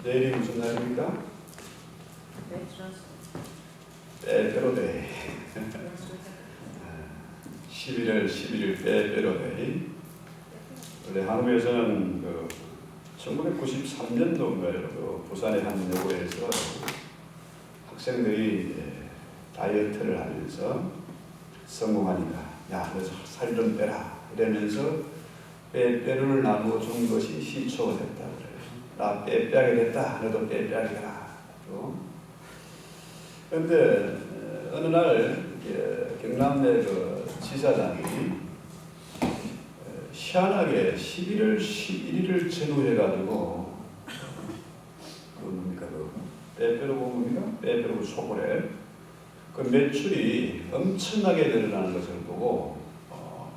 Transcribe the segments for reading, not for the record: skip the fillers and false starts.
내일이 무슨 날입니까? 빼빼로데이. 11월 11일 빼빼로데이. 원래 한국에서는 1993년도인가요? 부산의 한 여고에서 학생들이 다이어트를 하면서 성공하니까 야, 너 살 좀 빼라 이러면서 빼빼로를 나누어 준 것이 시초가 됐다 그래요. 나 빼빼하게 됐다. 너도 빼빼하게 되라. 그런데 어느 날 경남대 지사장이 희한하게 11월 11일을 전후해가지고 빼빼로 뭡니까? 빼빼로 초콜릿 그 매출이 엄청나게 늘어나는 것을 보고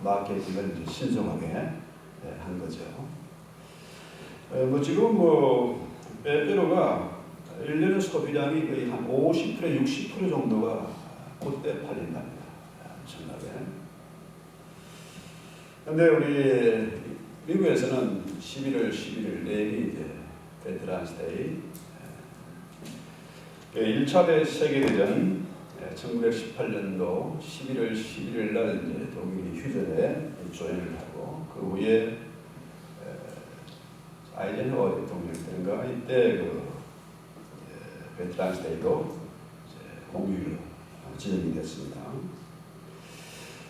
마케팅을 이제 신속하게 한 거죠. 지금 빼빼로가 1년의 소비량이 거의 한 50% 60% 정도가 그때 팔린답니다. 엄청나게. 근데 우리 미국에서는 11월 11일 내일이 이제 베테랑스 데이. 1차 세계대전 1918년도 11월 11일 날 이제 독일이 휴전에 조연을 하고 그 후에 아이젠하워 대통령 때인가 이때 베테랑스 데이도 공휴일로 지정이 됐습니다.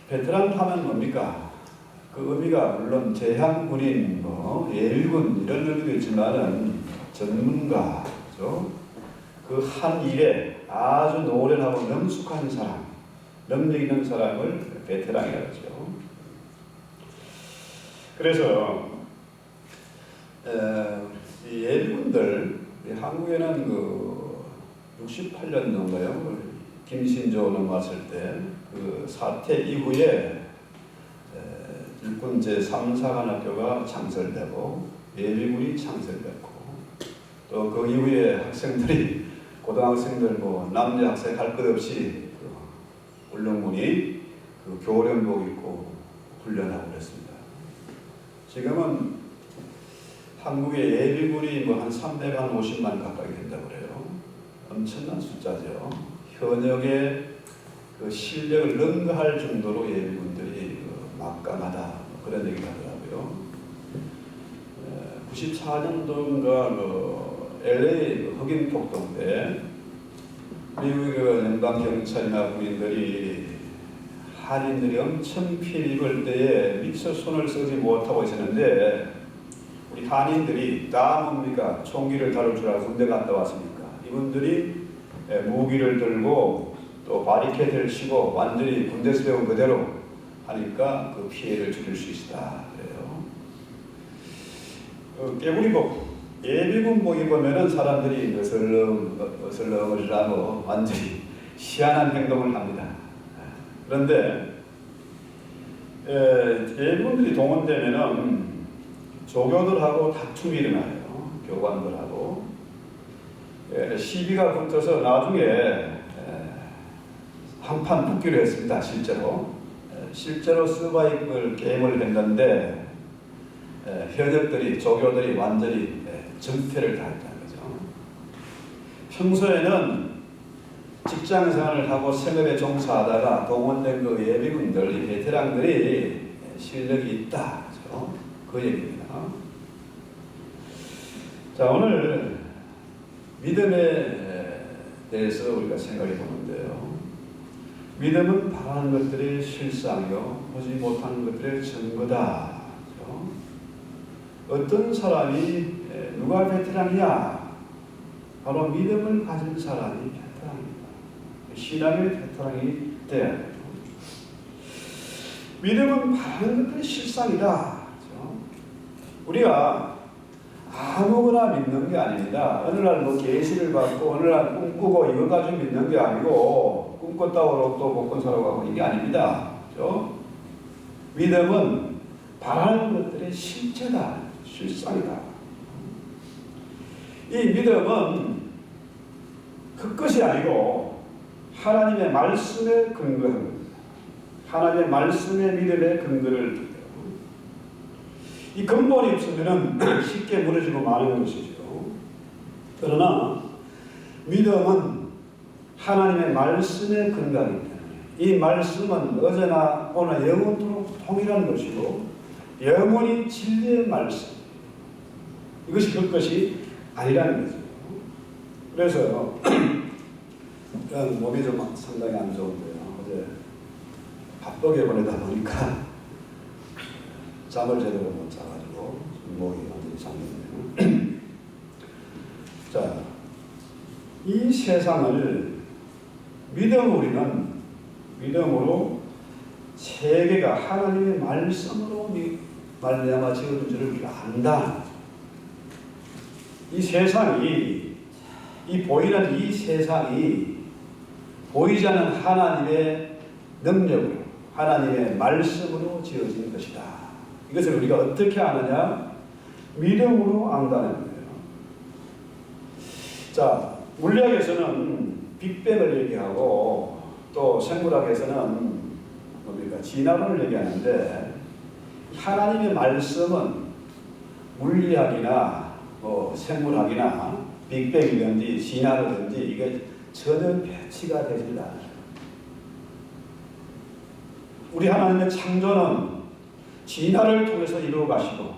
베테랑 하면 뭡니까? 그 의미가 물론 제향군인, 예비군 이런 의미도 있지만은 전문가죠. 그 한 일에 아주 노련하고 능숙한 사람, 능력 있는 사람을 베테랑이라고 하죠. 그래서 이 예비군들 한국에는 68년도인가요? 김신조 넘어왔을 때 그 사태 이후에 일본 제3사관학교가 창설되고 예비군이 창설됐고 또 그 이후에 학생들이 고등학생들 남녀 학생 할 것 없이 울릉군이 교련복 입고 훈련하고 그랬습니다. 지금은 한국의 예비군이 한 350만 가까이 된다고 그래요. 엄청난 숫자죠. 현역의 그 실력을 능가할 정도로 예비군들이 막강하다 그런 얘기를 하더라고요. 94년도인가 LA 흑인 폭동 때 미국의 연방 경찰이나 군인들이 한인들이 엄청 피해 입을 때에 미처 손을 쓰지 못하고 있었는데 우리 한인들이 다 뭡니까? 총기를 다룰 줄 알고 군대 갔다 왔으니까 이분들이 무기를 들고 또 바리케이드를 치고 완전히 군대에서 배운 그대로 하니까 그 피해를 줄일 수 있다 그래요. 깨구리복 예비군복 입으면은 사람들이 어슬렁어슬렁하고 완전히 희한한 행동을 합니다. 그런데 예비군들이 동원되면은 조교들하고 다툼이 일어나요. 교관들하고 시비가 붙어서 나중에 한판 붙기로 했습니다. 실제로 서바이벌 게임을 했는데 현역들이 조교들이 완전히 전패를 당했다는 거죠. 평소에는 직장생활을 하고 생업에 종사하다가 동원된 그 예비군들, 이 베테랑들이 실력이 있다. 그렇죠? 그 얘기입니다. 자, 오늘 믿음에 대해서 우리가 생각해 보는데요. 믿음은 바라는 것들의 실상이요 보지 못하는 것들의 증거다. 그렇죠? 어떤 사람이 누가 베테랑이냐? 바로 믿음을 가진 사람이 베테랑입니다. 신앙의 베테랑이 돼야 돼요. 믿음은 바라는 것들의 실상이다. 그렇죠? 우리가 아무거나 믿는 게 아닙니다. 어느 날 계시를 받고 어느 날 꿈꾸고 이거 가지고 믿는 게 아니고 꿈꿨다고 또 복권 사러 가고 이게 아닙니다. 그렇죠? 믿음은 바라는 것들의 실체다. 실상이다. 이 믿음은 그 것이 아니고 하나님의 말씀에 근거한 겁니다. 하나님의 말씀의 믿음의 근거를 두고요. 이 근본이 없으면 쉽게 무너지고 마는 것이죠. 그러나 믿음은 하나님의 말씀에 근거하기 때문에 이 말씀은 어제나 오늘 영원토록 통일한 것이고 영원히 진리의 말씀, 이것이 그 것이 아니라는 거죠. 그래서 몸이 좀 상당히 안 좋은데요. 어제 바쁘게 보내다 보니까 잠을 제대로 못 자가지고 목이 완전히 잠겼네요. 자, 이 세상을 믿음으로 세계가 하나님의 말씀으로 말미암아 지어진 줄을 우리가 안다. 이 세상이, 보이는 이 세상이 보이지 않는 하나님의 능력으로, 하나님의 말씀으로 지어진 것이다. 이것을 우리가 어떻게 아느냐? 믿음으로 안다는 거예요. 자, 물리학에서는 빅뱅을 얘기하고 또 생물학에서는 뭡니까? 진화론을 얘기하는데, 하나님의 말씀은 물리학이나 생물학이나 빅뱅이든지 진화론이든지 이게 전혀 배치가 되지 않아요. 우리 하나님의 창조는 진화를 통해서 이루어 가시고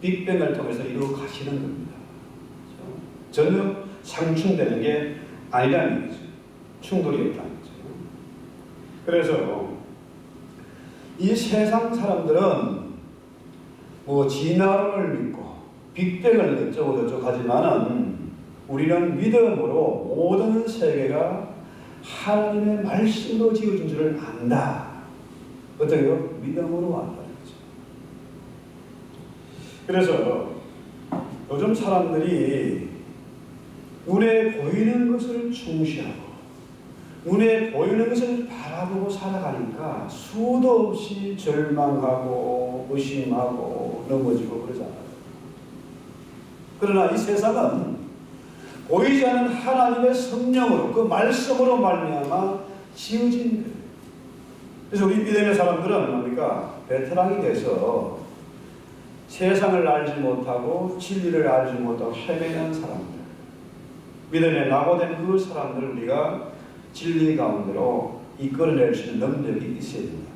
빅뱅을 통해서 이루어 가시는 겁니다. 전혀 상충되는 게 아니라는 거죠. 충돌이 없다는 거죠. 그래서 이 세상 사람들은 진화론을 믿고 빅뱅을 어쩌고 하지만은 우리는 믿음으로 모든 세계가 하나님의 말씀으로 지어진 줄을 안다. 어떻게요? 믿음으로 안다는 거죠. 그래서 요즘 사람들이 눈에 보이는 것을 중시하고 눈에 보이는 것을 바라보고 살아가니까 수도 없이 절망하고 의심하고 넘어지고 그러잖아요. 그러나 이 세상은 보이지 않는 하나님의 성령으로, 그 말씀으로 말미암아 지어진 거예요. 그래서 우리 믿음의 사람들은 뭡니까? 베테랑이 돼서 세상을 알지 못하고 진리를 알지 못하고 헤매는 사람들, 믿음에 낙오된 그 사람들을 우리가 진리 가운데로 이끌어낼 수 있는 능력이 있어야 된다.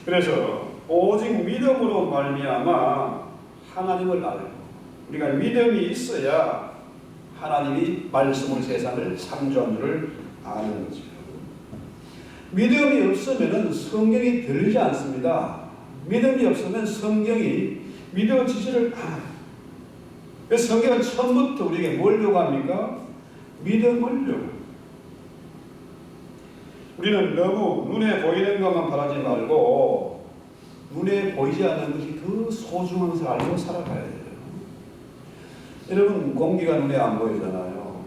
그래서 오직 믿음으로 말미암아 하나님을 알고, 우리가 믿음이 있어야 하나님이 말씀으로 세상을 창조한 줄을 아는 거죠. 믿음이 없으면 성경이 들리지 않습니다. 믿음이 없으면 성경이 믿어지지를 않아요. 그래서 성경은 처음부터 우리에게 뭘 요구합니까? 믿음을 요구해요. 우리는 너무 눈에 보이는 것만 바라지 말고 눈에 보이지 않는 것이 더 소중한 것을 알고 살아가야 돼요. 여러분, 공기가 눈에 안 보이잖아요.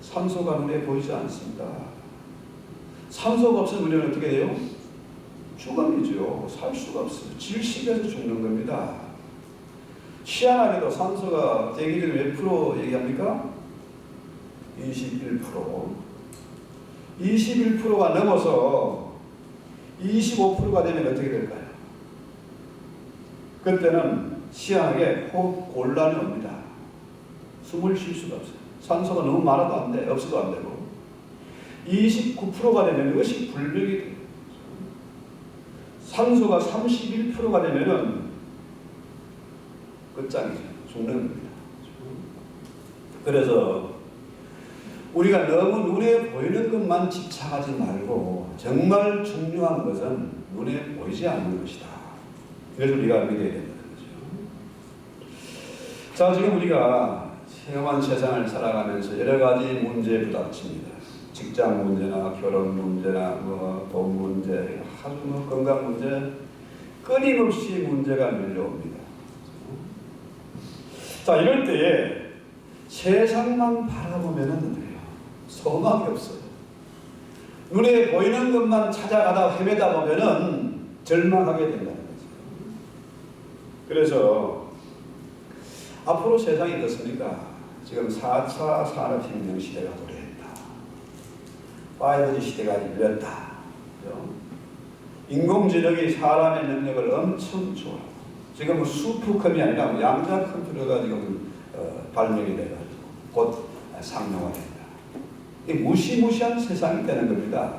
산소가 눈에 보이지 않습니다. 산소가 없으면 우리는 어떻게 돼요? 죽음이죠. 살 수가 없어요. 질식해서 죽는 겁니다. 희한하게도 산소가 대기중 몇 프로 얘기합니까? 21%. 21%가 넘어서 25%가 되면 어떻게 될까요? 그때는 희한하게 호흡 곤란이 옵니다. 숨을 쉴 수가 없어요. 산소가 너무 많아도 안 돼, 없어도 안 되고. 29%가 되면 이것이 불벽이 돼요. 산소가 31%가 되면은 끝장이죠. 죽는 겁니다. 그래서 우리가 너무 눈에 보이는 것만 집착하지 말고 정말 중요한 것은 눈에 보이지 않는 것이다. 그래서 우리가 믿어야 된다는 거죠. 자, 지금 우리가 험한 세상을 살아가면서 여러 가지 문제에 부닥칩니다. 직장 문제나 결혼 문제나 돈 문제, 아주 건강 문제, 끊임없이 문제가 밀려옵니다. 자, 이럴 때에 세상만 바라보면 어떻게 해요? 소망이 없어요. 눈에 보이는 것만 찾아가다 헤매다 보면은 절망하게 된다는 거죠. 그래서 앞으로 세상이 어떻습니까? 지금 4차 산업혁명 시대가 도래했다. 5G 시대가 열렸다. 그렇죠? 인공지능이 사람의 능력을 엄청 초월하고, 지금 슈퍼컴이 아니라 양자 컴퓨터가 지금 발명이 돼가지고 곧 상용화된다. 이 무시무시한 세상이 되는 겁니다.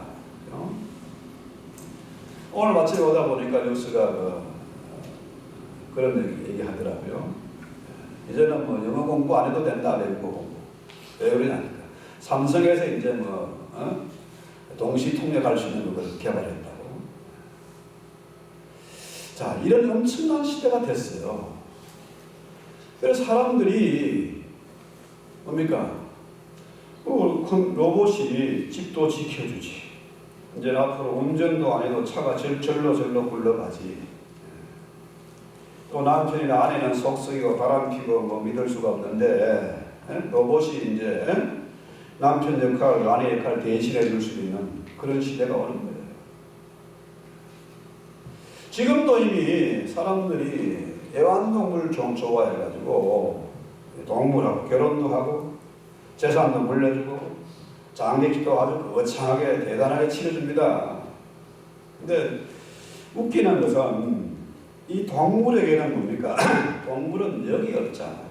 오늘 마침 오다 보니까 뉴스가 그런 얘기 하더라고요. 이제는 뭐 영어 공부 안 해도 된다, 외국어 공부. 왜 그러냐니까. 삼성에서 이제 동시 통역할 수 있는 걸 개발했다고. 자, 이런 엄청난 시대가 됐어요. 그래서 사람들이 뭡니까? 로봇이 집도 지켜주지. 이제 앞으로 운전도 안 해도 차가 절로 굴러가지. 또 남편이나 아내는 속썩이고 바람피고 뭐 믿을 수가 없는데 로봇이 이제 남편 역할, 아내 역할 대신해 줄 수 있는 그런 시대가 오는 거예요. 지금도 이미 사람들이 애완동물 좀 좋아해가지고 동물하고 결혼도 하고 재산도 물려주고 장례식도 아주 거창하게 대단하게 치러줍니다. 근데 웃기는 것은 이 동물에게는 뭡니까? 동물은 여기 없잖아요.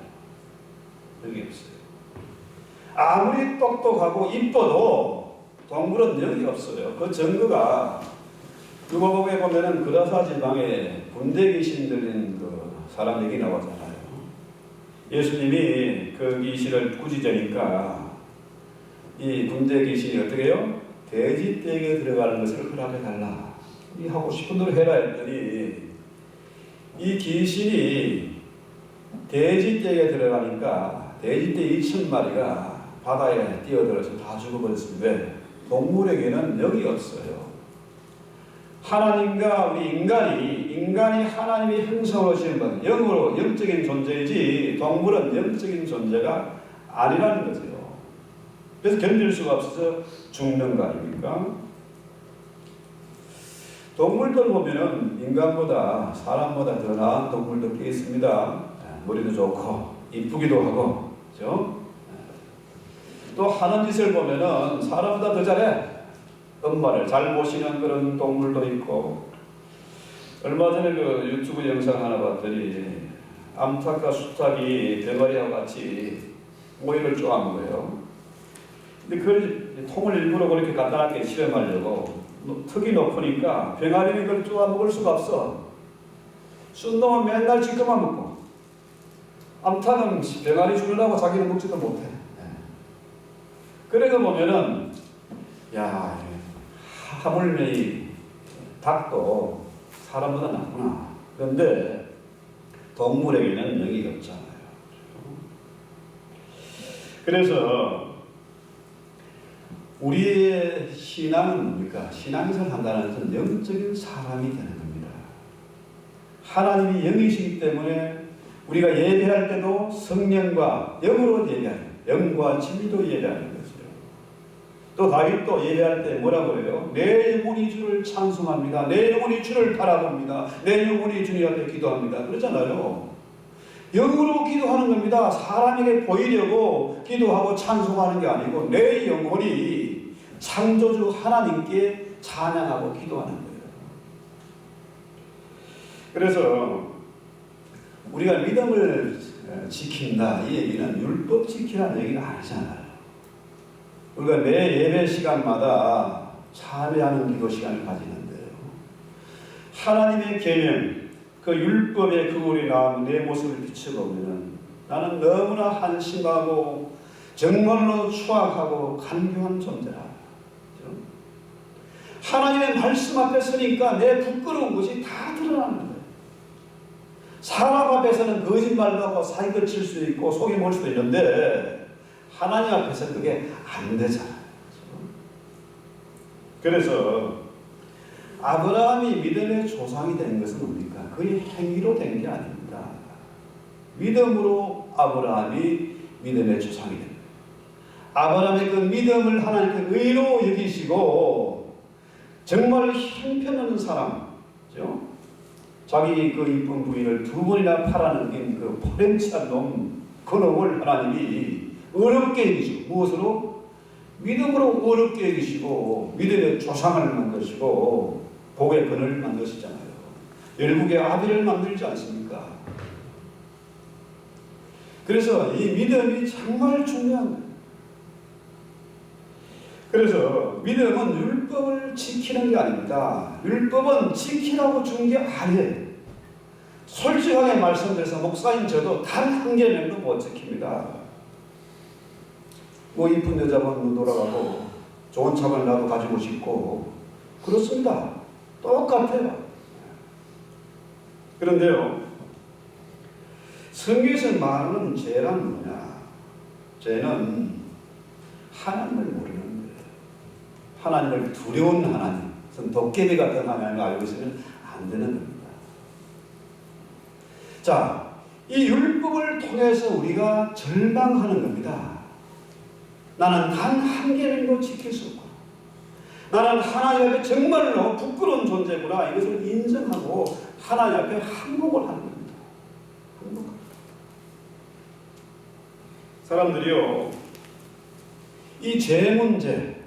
여기 없어요. 아무리 똑똑하고 이뻐도 동물은 여기 없어요. 그 증거가 누가복음에 보면은 그라사 지방에 군대 귀신 들린 그 사람 얘기 나오잖아요. 예수님이 그 귀신을 꾸짖으니까 이 군대 귀신이 어떻게 해요? 돼지떼에 들어가는 것을 허락해달라. 이 하고 싶은 대로 해라 했더니 이 귀신이 돼지떼에 들어가니까 돼지떼 2,000마리가 바다에 뛰어들어서 다 죽어버렸습니다. 왜? 동물에게는 영이 없어요. 하나님과 우리 인간이 하나님이 형상으로 지은 것, 영으로 영적인 존재이지 동물은 영적인 존재가 아니라는 거죠. 그래서 견딜 수가 없어서 죽는 거 아닙니까? 동물들 보면은 인간보다 사람보다 더 나은 동물도 꽤 있습니다. 머리도 좋고 이쁘기도 하고, 그렇죠? 또 하는 짓을 보면은 사람보다 더 잘해. 엄마를 잘 모시는 그런 동물도 있고. 얼마 전에 그 유튜브 영상 하나 봤더니 암탉과 수탉이 병아리와 같이 모이를 쪼아한 거예요. 근데 그 통을 일부러 그렇게 간단하게 실험하려고 턱이 높으니까 병아리는 그걸 쪼아 먹을 수가 없어. 순놈은 맨날 지켜만 먹고 암탉은 병아리 주려고 자기는 먹지도 못해. 그래서 보면은 야, 하물며 이 닭도 사람보다 낫구나. 그런데 동물에게는 영이 없잖아요. 그래서 우리의 신앙은 뭡니까? 신앙생활을 한다는 것은 영적인 사람이 되는 겁니다. 하나님이 영이시기 때문에 우리가 예배할 때도 성령과 영으로 예배하는, 영과 진리로 예배하는 거죠. 또 다윗도 예배할 때 뭐라고 해요? 내 영혼이 주를 찬송합니다. 내 영혼이 주를 바라봅니다. 내 영혼이 주님 앞에 기도합니다. 그러잖아요. 영으로 기도하는 겁니다. 사람에게 보이려고 기도하고 찬송하는 게 아니고 내 영혼이 창조주 하나님께 찬양하고 기도하는 거예요. 그래서 우리가 믿음을 지킨다 이 얘기는 율법 지키라는 얘기가 아니잖아요. 우리가 매 예배 시간마다 참여하는 기도 시간을 가지는데요. 하나님의 계명, 그 율법의 그물이 나온 내 모습을 비춰보면 나는 너무나 한심하고 정말로 추악하고 간교한 존재라. 하나님의 말씀 앞에 서니까 내 부끄러운 것이 다 드러나는 거예요. 사람 앞에서는 거짓말도 하고 사기를 칠 수 있고 속이 몰 수도 있는데 하나님 앞에서 그게 안 되잖아요. 그래서 아브라함이 믿음의 조상이 된 것은 뭡니까? 그의 행위로 된 게 아닙니다. 믿음으로 아브라함이 믿음의 조상이 됩니다. 아브라함의 그 믿음을 하나님께 의로 여기시고 정말 형편없는 사람, 그렇죠? 자기 그 이쁜 부인을 2번이나 팔아넘긴 그 파렴치한 놈, 그 놈을 하나님이 어렵게 여기시고, 무엇으로? 믿음으로 어렵게 여기시고 믿음의 조상을 만드시고 복의 근을 만드시잖아요. 열국의 아비를 만들지 않습니까? 그래서 이 믿음이 정말 중요한 거예요. 그래서 믿음은 율법을 지키는 게 아닙니다. 율법은 지키라고 준 게 아니에요. 솔직하게 말씀드려서 목사님 저도 단 한 개명도 못 지킵니다. 뭐 이쁜 여자분 돌아가고 좋은 차를 나도 가지고 싶고 그렇습니다. 똑같아요. 그런데요, 성경에서 말하는 죄란 뭐냐? 죄는 하나님을 모르는 거예요. 하나님을 두려운 하나님, 도깨비 같은 하나님을 알고 있으면 안 되는 겁니다. 자, 이 율법을 통해서 우리가 절망하는 겁니다. 나는 단 한 계명도 지킬 수 없고, 나는 하나님 앞에 정말로 부끄러운 존재구나, 이것을 인정하고 하나님 앞에 항복을 하는 겁니다. 항복합니다. 사람들이요, 이 죄 문제를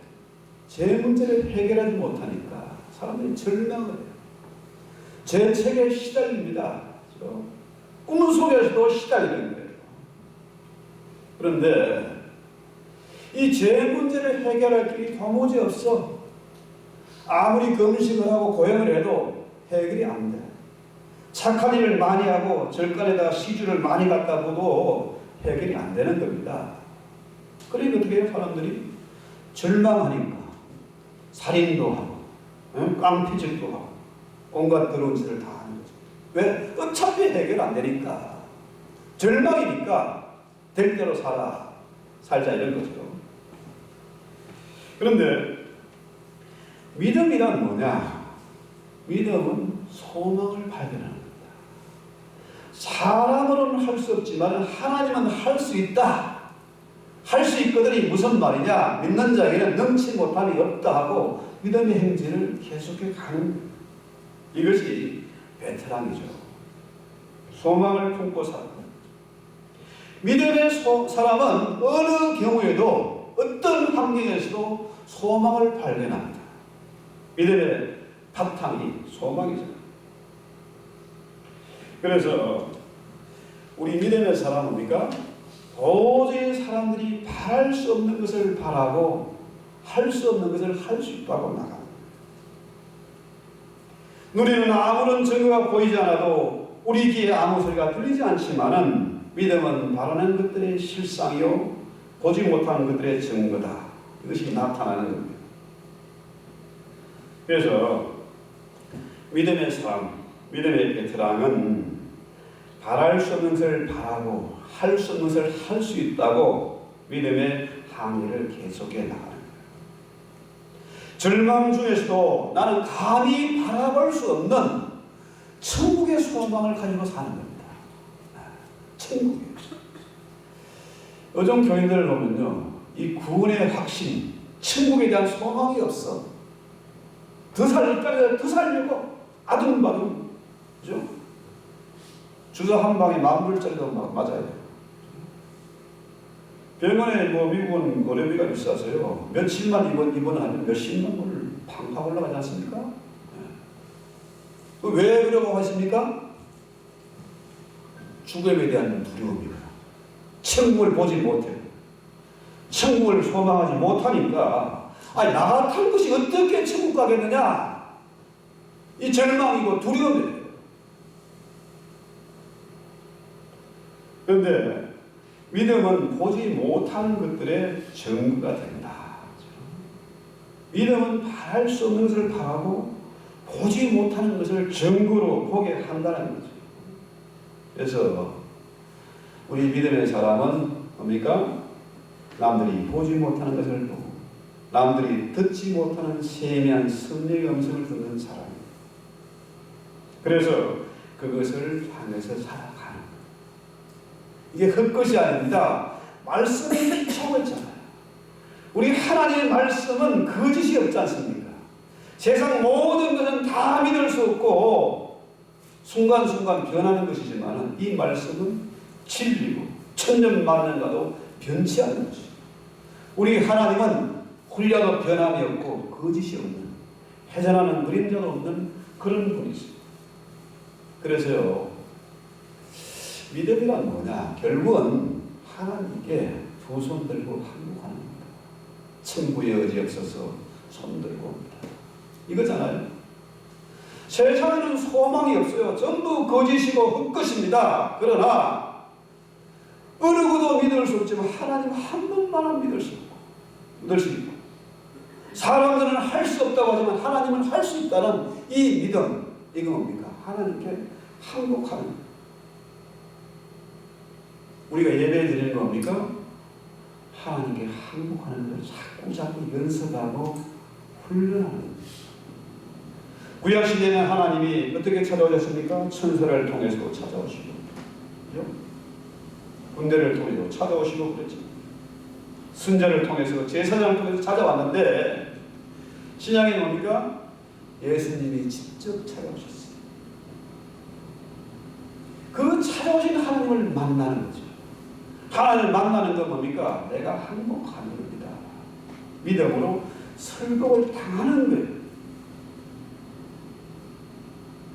해결하지 못하니까 사람들이 절망을 해요. 죄책에 시달립니다. 꿈속에서도 시달리는 거예요. 그런데 이 죄 문제를 해결할 길이 도무지 없어. 아무리 금식을 하고 고행을 해도 해결이 안 돼. 착한 일을 많이 하고 절간에다가 시주를 많이 갖다 보도 해결이 안 되는 겁니다. 그러니까 어떻게 해요? 사람들이 절망하니까 살인도 하고 깡피질도 하고 온갖 더러운 짓을 다 하는 거죠. 왜? 어차피 해결 안 되니까. 절망이니까 될 대로 살자 이런 거죠. 그런데 믿음이란 뭐냐? 믿음은 소망을 발견하는 겁니다. 사람으로는 할 수 없지만 하나님은 할 수 있다. 할 수 있거든이 무슨 말이냐? 믿는 자에게는 능치 못함이 없다 하고 믿음의 행진을 계속해 가는 거예요. 이것이 베테랑이죠. 소망을 품고 사는 거예요. 믿음의 사람은 어느 경우에도 어떤 환경에서도 소망을 발견합니다. 믿음의 바탕이 소망이죠. 그래서 우리 믿음의 사람은 뭡니까? 도저히 사람들이 바랄 수 없는 것을 바라고 할 수 없는 것을 할 수 있다고 나갑니다. 눈에는 아무런 증거가 보이지 않아도 우리 귀에 아무 소리가 들리지 않지만은 믿음은 바라는 것들의 실상이요 보지 못하는 것들의 증거다. 이것이 나타나는 겁니다. 그래서 믿음의 사람, 믿음의 베테랑은 바랄 수 없는 것을 바라고 할 수 없는 것을 할 수 있다고 믿음의 항의를 계속해 나가는 거예요. 절망 중에서도 나는 감히 바라볼 수 없는 천국의 소망을 가지고 사는 겁니다. 천국이에요. 요즘 교인들을 보면요, 이 구원의 확신, 천국에 대한 소망이 없어. 더 살려고 아둥바둥, 그죠? 주사 한 방에 10,000불짜리도 맞아요. 병원에 미국은 의료비가 비싸서요. 며칠만 입원하면 몇십만 불 팡팡 올라가지 않습니까? 네. 왜 그러고 하십니까? 죽음에 대한 두려움이에요. 천국을 보지 못해요. 천국을 소망하지 못하니까, 아니, 나 같은 것이 어떻게 천국 가겠느냐? 이 절망이고 두려움이에요. 그런데 믿음은 보지 못하는 것들의 증거가 된다. 믿음은 바랄 수 없는 것을 바라고 보지 못하는 것을 증거로 보게 한다는 거죠. 그래서 우리 믿음의 사람은 뭡니까? 남들이 보지 못하는 것을 보고 남들이 듣지 못하는 세미한 성령의 음성을 듣는 사람입니다. 그래서 그것을 향해서 살아가는 거예요. 이게 헛것이 아닙니다. 말씀이 비추고 있잖아요. 우리 하나님의 말씀은 거짓이 없지 않습니까? 세상 모든 것은 다 믿을 수 없고 순간순간 변하는 것이지만 이 말씀은 진리고 천년만년 가도 변치 않는 것입니다. 우리 하나님은 홀려도 변함이 없고 거짓이 없는, 회전하는 그림자도 없는 그런 분이십니다. 그래서요, 믿음이란 뭐냐? 결국은 하나님께 두 손 들고 항복하는 겁니다. 천부의 의지 없어서 손 들고 옵니다. 이거잖아요. 세상에는 소망이 없어요. 전부 거짓이고 헛것입니다. 그러나 어느 것도 믿을 수 없지만 하나님 한 분만은 믿을 수 있고 사람들은 할 수 없다고 하지만 하나님은 할 수 있다는 이 믿음, 이거 뭡니까? 하나님께 항복하는 거예요. 우리가 예배 드리는 겁니까? 하나님께 항복하는 걸 자꾸 연습하고 훈련하는 거예요. 구약시대에는 하나님이 어떻게 찾아오셨습니까? 천사를 통해서 찾아오시고, 그죠? 군대를 통해서 찾아오시고 그랬죠. 순자를 통해서, 제사장을 통해서 찾아왔는데, 신약에 뭡니까? 예수님이 직접 찾아오셨어요. 그 찾아오신 하나님을 만나는 거죠. 하나님을 만나는 건 뭡니까? 내가 항복하는 겁니다. 믿음으로 설복을 당하는 거예요.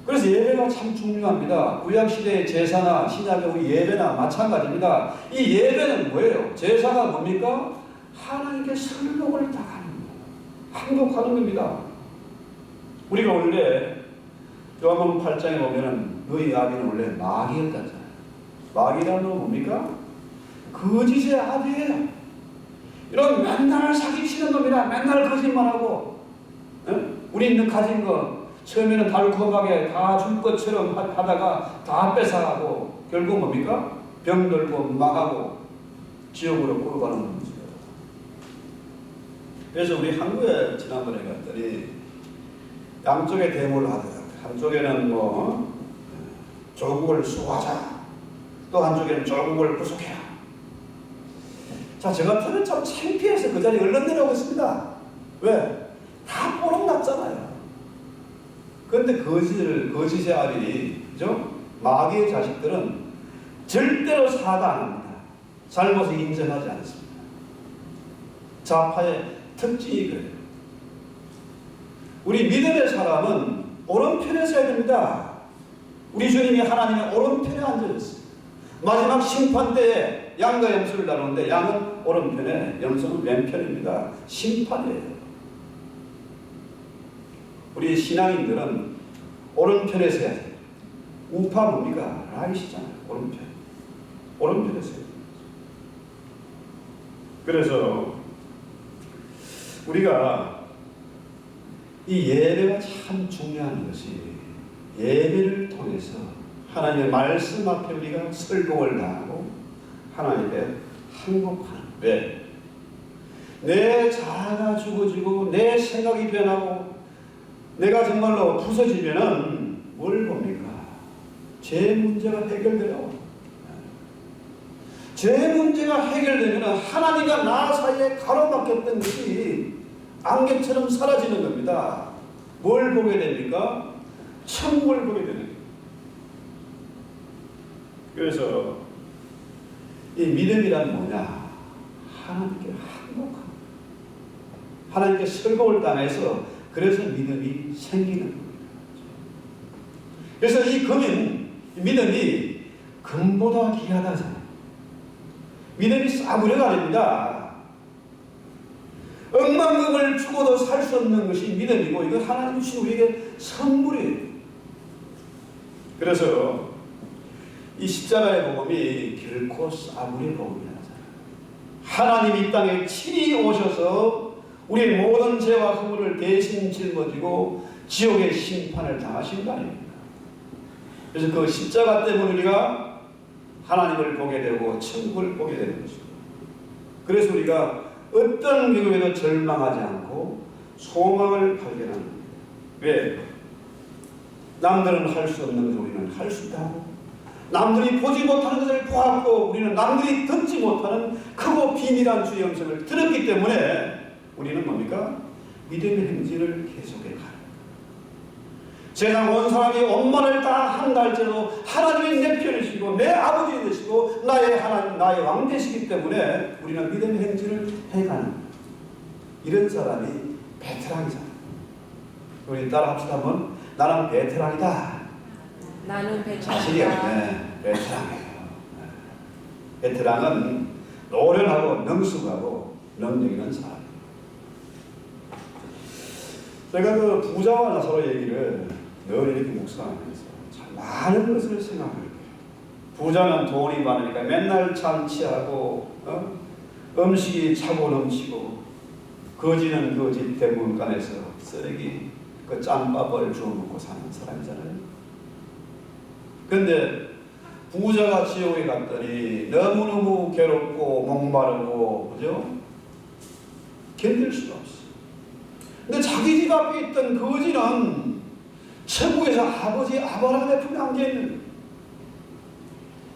그래서 예배가 참 중요합니다. 구약시대의 제사나 신약의 우리 예배나 마찬가지입니다. 이 예배는 뭐예요? 제사가 뭡니까? 하나님께 설복을 당하는 거예요. 항복하는 겁니다. 우리가 원래 요한복음 8장에 보면은 너희 아비는 원래 마귀였다잖아요. 마귀라는 건 뭡니까? 거짓의 아비예요. 이런 맨날 사기치는 놈이라 맨날 거짓말하고, 우리 가진 거 처음에는 달콤하게 다 줄 것처럼 하다가 다 뺏어가고 결국 뭡니까? 병들고 망하고 지옥으로 끌어가는 겁니다. 그래서 우리 한국에 지난번에 갔더니 양쪽에 데모를 하더라고요. 한쪽에는 뭐 조국을 수호하자, 또 한쪽에는 조국을 구속해라. 자, 저 같으면 참 창피해서 그 자리에 얼른 내려오고 있습니다. 왜? 다 뽀록났잖아요. 그런데 거짓의 아들이, 그죠? 마귀의 자식들은 절대로 사과 안 합니다. 잘못을 인정하지 않습니다. 좌파의 특징이 그래요. 우리 믿음의 사람은 오른편에 서야 됩니다. 우리 주님이 하나님의 오른편에 앉아있어요. 마지막 심판 때에 양과 염소를 나누는데 양은 오른편에, 염소는 왼편입니다. 심판이에요. 우리 신앙인들은 오른편에 서야 돼요. 우파 뭡니까? 라이시잖아요. 오른편에 서야 돼요. 그래서 우리가 이 예배가 참 중요한 것이, 예배를 통해서 하나님의 말씀 앞에 우리가 설복을 다하고 하나님께 항복하는. 왜? 내 자아가 죽어지고 내 생각이 변하고 내가 정말로 부서지면은 뭘 봅니까? 제 문제가 해결돼요. 제 문제가 해결되면 하나님과 나 사이에 가로막혔던 것이 안개처럼 사라지는 겁니다. 뭘 보게 됩니까? 천국을 보게 되는 거예요. 그래서 이 믿음이란 뭐냐? 하나님께 항복합니다. 하나님께 설복을 당해서 그래서 믿음이 생기는 겁니다. 그래서 이 믿음이 금보다 귀하다잖아요. 믿음이 싸구려가 아닙니다. 억만금을 주고도 살 수 없는 것이 믿음이고, 이건 하나님 주신 우리에게 선물이에요. 그래서 이 십자가의 복음이 결코 싸구려 복음이 아니잖아요. 하나님이 이 땅에 친히 오셔서 우리의 모든 죄와 허물을 대신 짊어지고 지옥의 심판을 당하신 거 아닙니까? 그래서 그 십자가 때문에 우리가 하나님을 보게 되고 천국을 보게 되는 것입니다. 그래서 우리가 어떤 경우에도 절망하지 않고 소망을 발견하는 겁니다. 왜? 남들은 할 수 없는 것을 우리는 할 수 있다고, 남들이 보지 못하는 것을 보았고 우리는 남들이 듣지 못하는 크고 비밀한 주의 음성을 들었기 때문에 우리는 뭡니까? 믿음의 행진을 계속해 가는 거예요. 세상 온 사람이 온 말을 다 한다 할지라도 하나님이 내 편이시고 내 아버지 되시고 나의 하나님, 나의 왕 되시기 때문에 우리는 믿음의 행진을 해가는 거예요. 이런 사람이 베테랑이잖아요. 우리 따라 합시다 한번. 나는 베테랑이다. 나는 자신이 베테랑이다. 없네. 베테랑이에요. 베테랑은 노련하고 능숙하고 능력 있는 사람이에요. 제가 그 부자와 서로 얘기를 늘 이렇게 묵상하면서 참 많은 것을 생각해요. 부자는 돈이 많으니까 맨날 잔치하고 음식이 차고 넘치고 거지는 거지 대문간에서 쓰레기 그 짬밥을 주워 먹고 사는 사람이잖아요. 근데 부자가 지옥에 갔더니 너무너무 괴롭고 목마르고 그죠? 견딜 수가 없어. 근데 자기 집 앞에 있던 거지는 천국에서 아버지 아브라함 품에 안겨있는 거예요.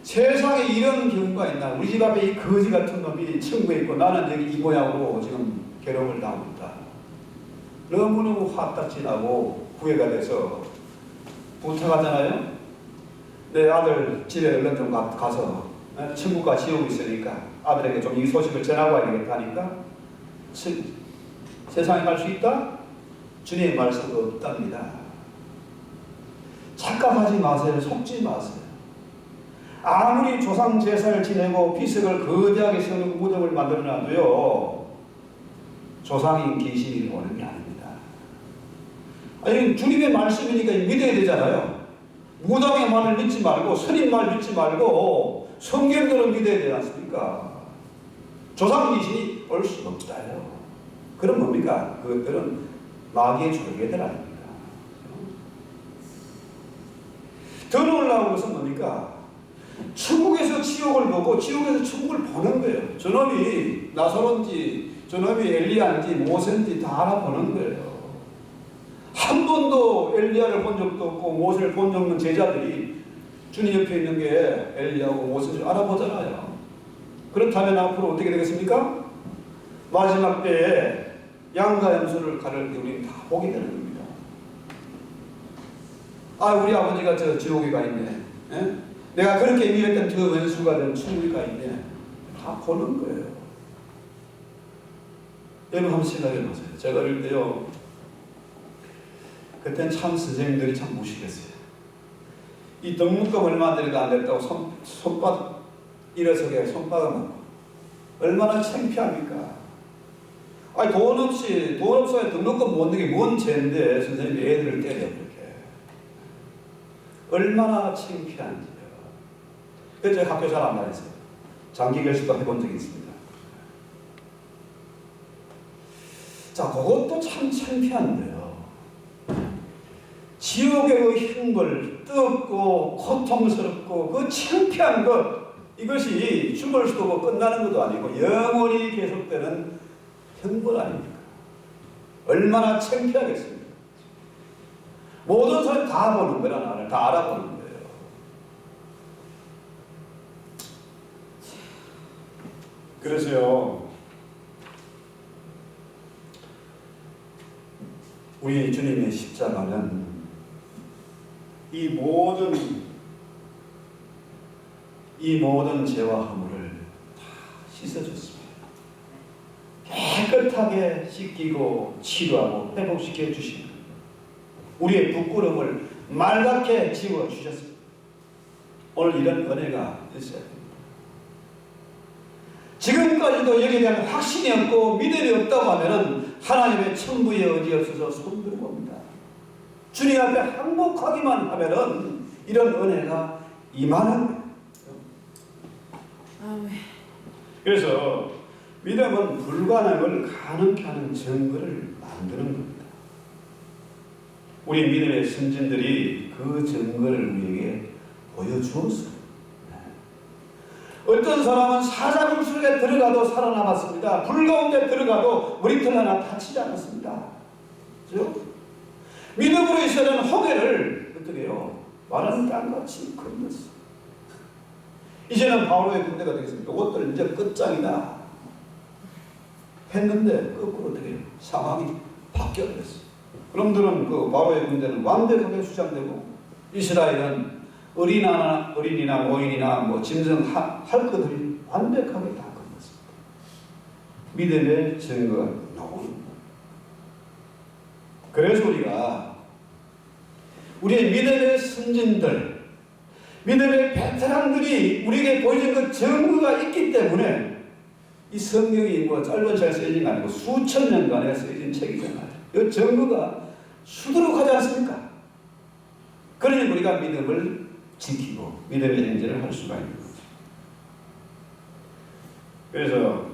세상에 이런 경우가 있나? 우리 집 앞에 이 거지 같은 놈이 천국에 있고 나는 여기 이 모양으로 지금 괴로움을 당하고 있다. 너무너무 화딱지 나고 후회가 돼서 부탁하잖아요. 내 아들 집에 얼른 좀 가서 천국과 지옥이 있으니까 아들에게 좀 이 소식을 전하고 와야 되겠다 하니까 세상에 갈 수 있다? 주님의 말씀 없답니다. 착각하지 마세요. 속지 마세요. 아무리 조상 제사를 지내고 비석을 거대하게 세우고 무덤을 만들어놔도요 조상인 귀신이 오는 게 아닙니다. 아니 주님의 말씀이니까 믿어야 되잖아요. 무당의 말을 믿지 말고 스님 말 믿지 말고 성경대로 믿어야 되지 않습니까? 조상 귀신이 올 수 없다요. 그럼 뭡니까? 그것들은 마귀의 졸개들 아닙니까? 더 놀라운 것은 뭡니까? 천국에서 지옥을 보고 지옥에서 천국을 보는 거예요. 저놈이 나사로인지 저놈이 엘리야인지 모세인지 다 알아보는 거예요. 한 번도 엘리야를 본 적도 없고 모세를 본 적 없는 제자들이 주님 옆에 있는 게 엘리야하고 모세를 알아보잖아요. 그렇다면 앞으로 어떻게 되겠습니까? 마지막 때에 양과 염소를 가를 때 우리는 다 보게 되는 겁니다. 아, 우리 아버지가 저 지옥에 가 있네. 에? 내가 그렇게 미웠던 저 원수가 된 천국에 가 있네. 다 보는 거예요. 여러분 한번 생각해 보세요. 제가 어릴 때요. 그때는 참 선생님들이 참 무식했어요. 이 등록금 얼마 들여도 안 됐다고 손바닥 일어서게 손바닥 맞고 얼마나 창피합니까? 아니 돈 없어야 등록금 못 내게 뭔 죄인데 선생님이 애들을 때려 그렇게 얼마나 창피한지요. 그래서 제가 학교 잘 안 다녔어요. 장기 결식도 해본 적이 있습니다. 자, 그것도 참 창피한데요. 지옥의 그 형벌, 뜨겁고 고통스럽고 그 창피한 것, 이것이 죽을 수도 없고 끝나는 것도 아니고 영원히 계속되는 형벌 아닙니까? 얼마나 창피하겠습니까? 모든 사람이 다 보는 거라 나를 다 알아보는 거예요. 그래서요, 우리 주님의 십자가는 이 모든 죄와 허물을 다 씻어줬습니다. 깨끗하게 씻기고 치료하고 회복시켜 주신 우리의 부끄러움을 맑게 지워주셨습니다. 오늘 이런 은혜가 있어야 됩니다. 지금까지도 여기에 대한 확신이 없고 믿음이 없다고 하면 하나님의 천부에 의지 없어서 손들어 봅니다. 주님 앞에 항복하기만 하면 이런 은혜가 임하는 거예요. 그래서 믿음은 불가능을 가능케 하는 증거를 만드는 겁니다. 우리 믿음의 선진들이 그 증거를 우리에게 보여주었어요. 어떤 사람은 사자굴 속에 들어가도 살아남았습니다. 불 가운데 들어가도 머리털 하나 다치지 않았습니다. 그죠? 믿음으로 있어야 하는 홍해를 어떻게 해요? 마른 땅같이 건넜어. 이제는 바로의 군대가 되겠습니다. 옷들 이제 끝장이다 했는데 거꾸로 어떻게 해요? 상황이 바뀌어버렸어요. 그놈들은 그 바로의 군대는 완벽하게 수장되고 이스라엘은 어린이나 노인이나 뭐 짐승할 것들이 완벽하게 다 건넜습니다. 믿음의 증거가 나옵니다. 그래서 우리가 우리의 믿음의 선진들, 믿음의 베테랑들이 우리에게 보여준 그 증거가 있기 때문에 이 성경이 뭐 짧은 시간에 쓰여진 게 아니고 수천 년간에 쓰여진 책이잖아요. 이 증거가 수두룩하지 않습니까? 그러니 우리가 믿음을 지키고 믿음의 행제를 할 수가 있는 거죠. 그래서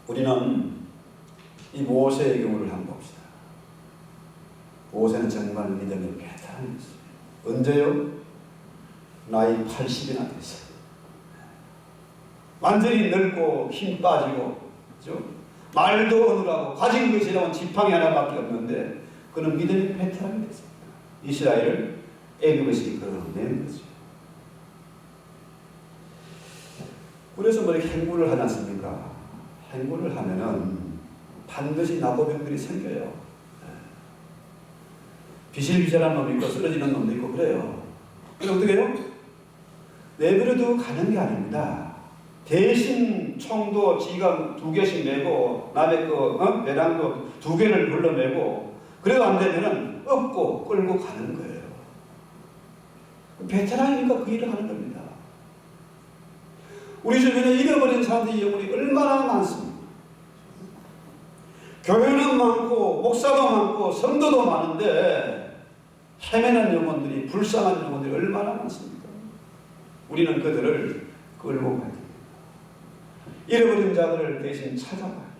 우리는 이 모세의 경우를 한번 봅시다. 모세는 정말 믿음의 베테랑이었어요. 언제요? 나이 80이나 됐어요. 완전히 늙고 힘 빠지고, 그죠? 말도 어눌하고 가진 것이라고는 지팡이 하나밖에 없는데 그는 믿음의 베테랑이 됐습니다. 이스라엘을 애굽에서 이끌어낸 거죠. 그래서 뭐 행군을 하지 않습니까? 행군을 하면은 반드시 나고병들이 생겨요. 비실비실한 놈이 있고 쓰러지는 놈도 있고 그래요. 그럼 어떻게 해요? 내버려두고 가는 게 아닙니다. 대신 총도 지가 2개씩 메고 남의 배낭도 2개를 불러메고 그래도 안 되면은 업고 끌고 가는 거예요. 베테랑이니까 그 일을 하는 겁니다. 우리 주변에 잃어버린 사람들의 영혼이 얼마나 많습니까? 교회는 많고 목사도 많고 성도도 많은데 헤매는 영혼들이 불쌍한 영혼들이 얼마나 많습니까? 우리는 그들을 끌고 가야 됩니다. 잃어버린 자들을 대신 찾아가야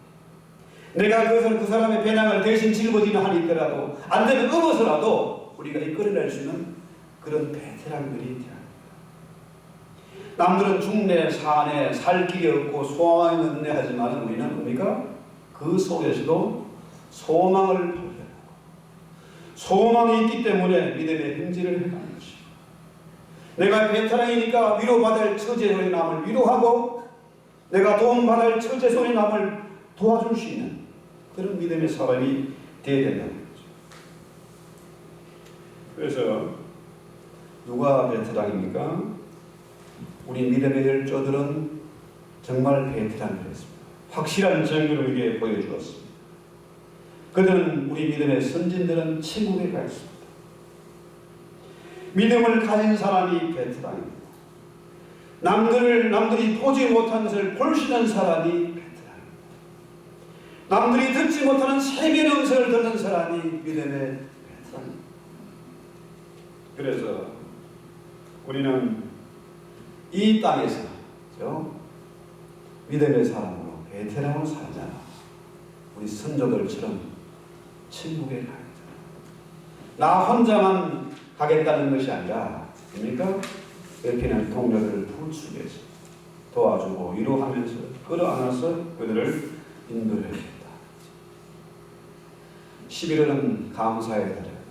내가 그 사람의 배낭을 대신 짊어지는 한이 있더라도 안 되면 업어서라도 우리가 이끌어낼 수 있는 그런 베테랑들이 되어야 합니다. 남들은 중내 산에 살 길이 없고 소망이 없네 하지만 우리는 뭡니까? 그 속에서도 소망을 발견하고 소망이 있기 때문에 믿음의 행진을 해가는 것이고 내가 베테랑이니까 위로받을 처제소리 남을 위로하고 내가 도움받을 처제소리 남을 도와줄 수 있는 그런 믿음의 사람이 되어야 된다는 거죠. 그래서 누가 베테랑입니까? 우리 믿음의 열조들은 정말 베테랑이었습니다. 확실한 증거를 우리에게 보여주었습니다. 그들은 우리 믿음의 선진들은 천국에 가 있습니다. 믿음을 가진 사람이 베테랑입니다. 남들이 보지 못한 것을 볼 수 있는 사람이 베테랑입니다. 남들이 듣지 못하는 세계의 음성을 듣는 사람이 믿음의 베테랑입니다. 그래서 우리는 이 땅에서 믿음의 사람으로 베테랑으로 살잖아. 우리 선조들처럼 천국에 가야 되잖아. 나 혼자만 가겠다는 것이 아니라 뭡니까? 옆에 있는 동료들을 부축해서 도와주고 위로하면서 끌어안아서 그들을 인도해야겠다. 11월은 감사의 달이에요.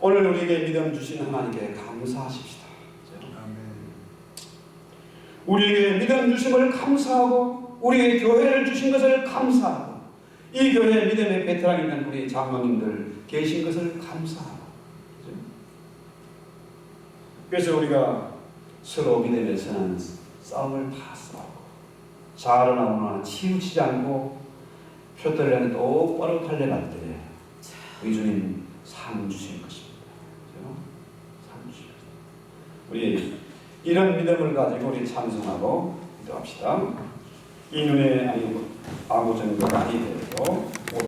오늘 우리에게 믿음 주신 하나님께 감사하십시다. 우리에게 믿음 주심을 감사하고 우리에게 교회를 주신 것을 감사하고 이 교회에 믿음의 베테랑 있는 우리 장로님들 계신 것을 감사하고 그래서 우리가 서로 믿음에서는 싸움을 다 싸우고 자아를 나오나 치우치지 않고 표들을 똑바로 달려갈 때 우리 주님 상 주실 것입니다. 상 주실 것입니다. 우리 이런 믿음을 가지고 우리 찬송하고 기도합시다. 이 눈에 아무 증거가 아니더라도